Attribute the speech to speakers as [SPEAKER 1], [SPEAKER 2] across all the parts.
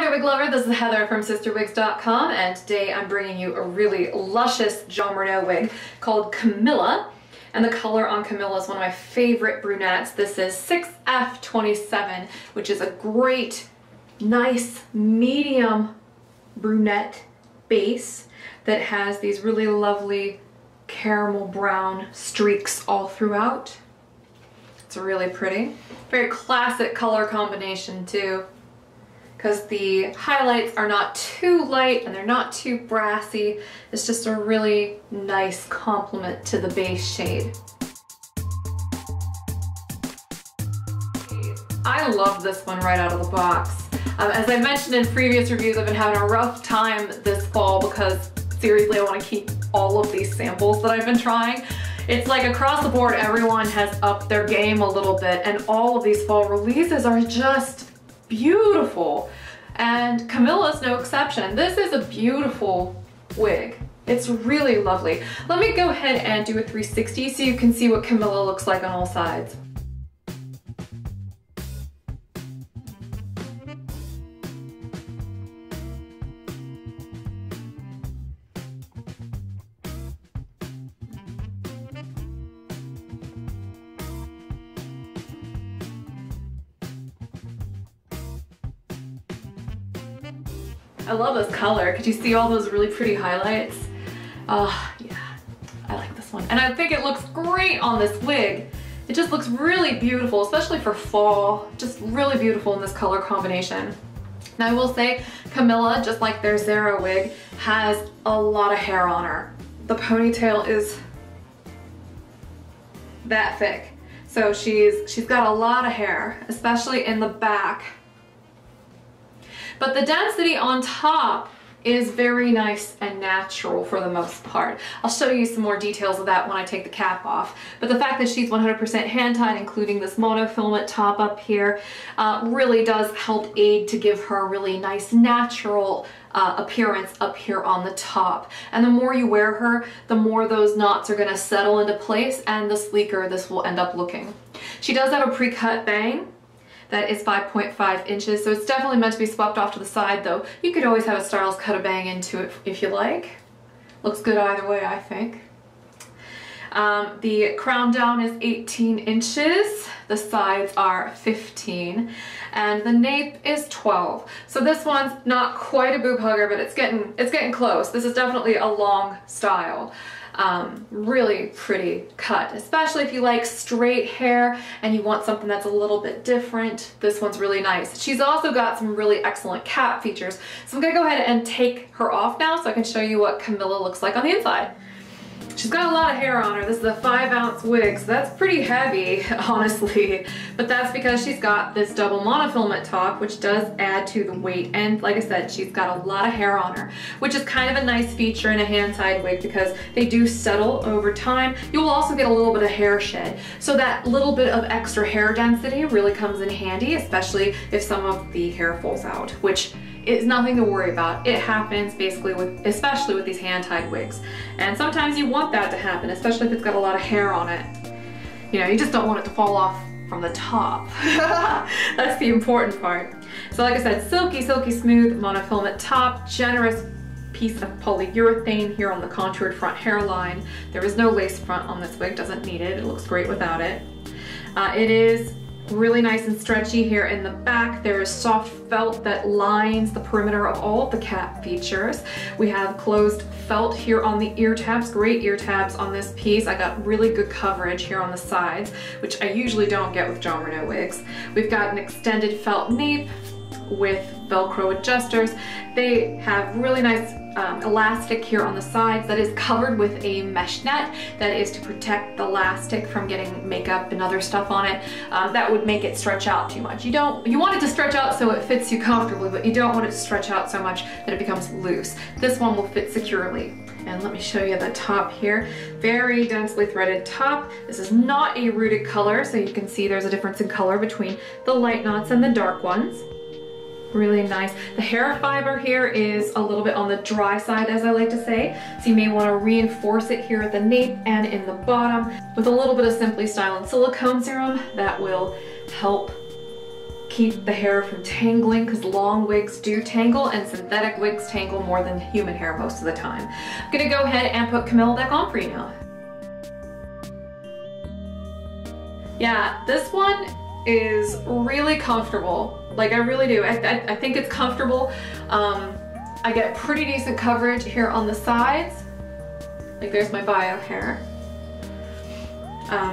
[SPEAKER 1] my wig lover, this is Heather from CysterWigs.com, and today I'm bringing you a really luscious Jon Renau wig called Camilla. And the color on Camilla is one of my favorite brunettes. This is 6F27, which is a great, nice, medium brunette base that has these really lovely caramel brown streaks all throughout. It's really pretty. Very classic color combination too, because the highlights are not too light and they're not too brassy. It's just a really nice complement to the base shade. I love this one right out of the box. As I mentioned in previous reviews, I've been having a rough time this fall because seriously I want to keep all of these samples that I've been trying. It's like across the board everyone has upped their game a little bit, and all of these fall releases are just beautiful, and Camilla's no exception. This is a beautiful wig. It's really lovely. Let me go ahead and do a 360 so you can see what Camilla looks like on all sides. I love this color. Could you see all those really pretty highlights? Yeah, I like this one. And I think it looks great on this wig. It just looks really beautiful, especially for fall. Just really beautiful in this color combination. Now I will say, Camilla, just like their Zara wig, has a lot of hair on her. The ponytail is that thick. So she's got a lot of hair, especially in the back. But the density on top is very nice and natural for the most part. I'll show you some more details of that when I take the cap off. But the fact that she's 100% hand-tied, including this monofilament top up here, really does help aid to give her a really nice natural appearance up here on the top. And the more you wear her, the more those knots are going to settle into place and the sleeker this will end up looking. She does have a pre-cut bang. That is 5.5 inches, so it's definitely meant to be swept off to the side though. You could always have a stylist cut a bang into it if you like. Looks good either way, I think. The crown down is 18 inches, the sides are 15, and the nape is 12. So this one's not quite a boob hugger, but it's getting close. This is definitely a long style. Really pretty cut, especially if you like straight hair and you want something that's a little bit different. This one's really nice. She's also got some really excellent cap features. So I'm gonna go ahead and take her off now so I can show you what Camilla looks like on the inside. She's got a lot of hair on her. This is a 5-ounce wig, so that's pretty heavy, honestly. But that's because she's got this double monofilament top, which does add to the weight. And like I said, she's got a lot of hair on her, which is kind of a nice feature in a hand-tied wig because they do settle over time. You will also get a little bit of hair shed. So that little bit of extra hair density really comes in handy, especially if some of the hair falls out, which it's nothing to worry about. It happens basically especially with these hand-tied wigs. And sometimes you want that to happen, especially if it's got a lot of hair on it. You know, you just don't want it to fall off from the top. That's the important part. So like I said, silky, silky smooth monofilament top, generous piece of polyurethane here on the contoured front hairline. There is no lace front on this wig, doesn't need it. It looks great without it. It is really nice and stretchy here in the back. There is soft felt that lines the perimeter of all of the cap features. We have closed felt here on the ear tabs, great ear tabs on this piece. I got really good coverage here on the sides, which I usually don't get with Jon Renau wigs. We've got an extended felt nape with Velcro adjusters. They have really nice elastic here on the sides that is covered with a mesh net that is to protect the elastic from getting makeup and other stuff on it. That would make it stretch out too much. You want it to stretch out so it fits you comfortably, but you don't want it to stretch out so much that it becomes loose. This one will fit securely. And let me show you the top here. Very densely threaded top. This is not a rooted color, so you can see there's a difference in color between the light knots and the dark ones. Really nice. The hair fiber here is a little bit on the dry side, as I like to say, so you may want to reinforce it here at the nape and in the bottom with a little bit of Simply Styled and silicone serum that will help keep the hair from tangling, because long wigs do tangle and synthetic wigs tangle more than human hair most of the time. I'm gonna go ahead and put Camilla back on for you now. Yeah, this one is really comfortable. Like, I really do. I think it's comfortable. I get pretty decent coverage here on the sides. Like, there's my bio hair.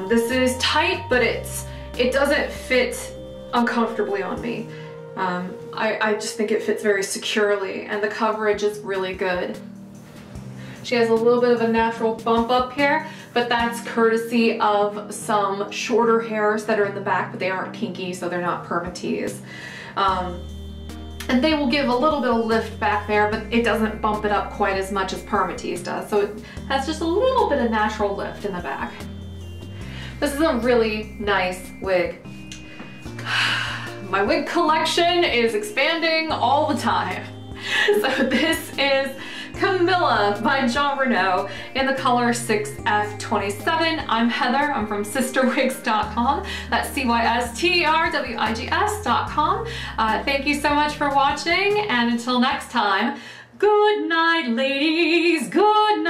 [SPEAKER 1] This is tight, but it doesn't fit uncomfortably on me. I just think it fits very securely, and the coverage is really good. She has a little bit of a natural bump up here, but that's courtesy of some shorter hairs that are in the back, but they aren't kinky, so they're not permatease. And they will give a little bit of lift back there, but it doesn't bump it up quite as much as permatease does. So it has just a little bit of natural lift in the back. This is a really nice wig. My wig collection is expanding all the time. So this is Camilla by Jon Renau in the color 6F27. I'm Heather, I'm from CysterWigs.com. That's CysterWigs.com. Thank you so much for watching, and until next time, good night, ladies, good night.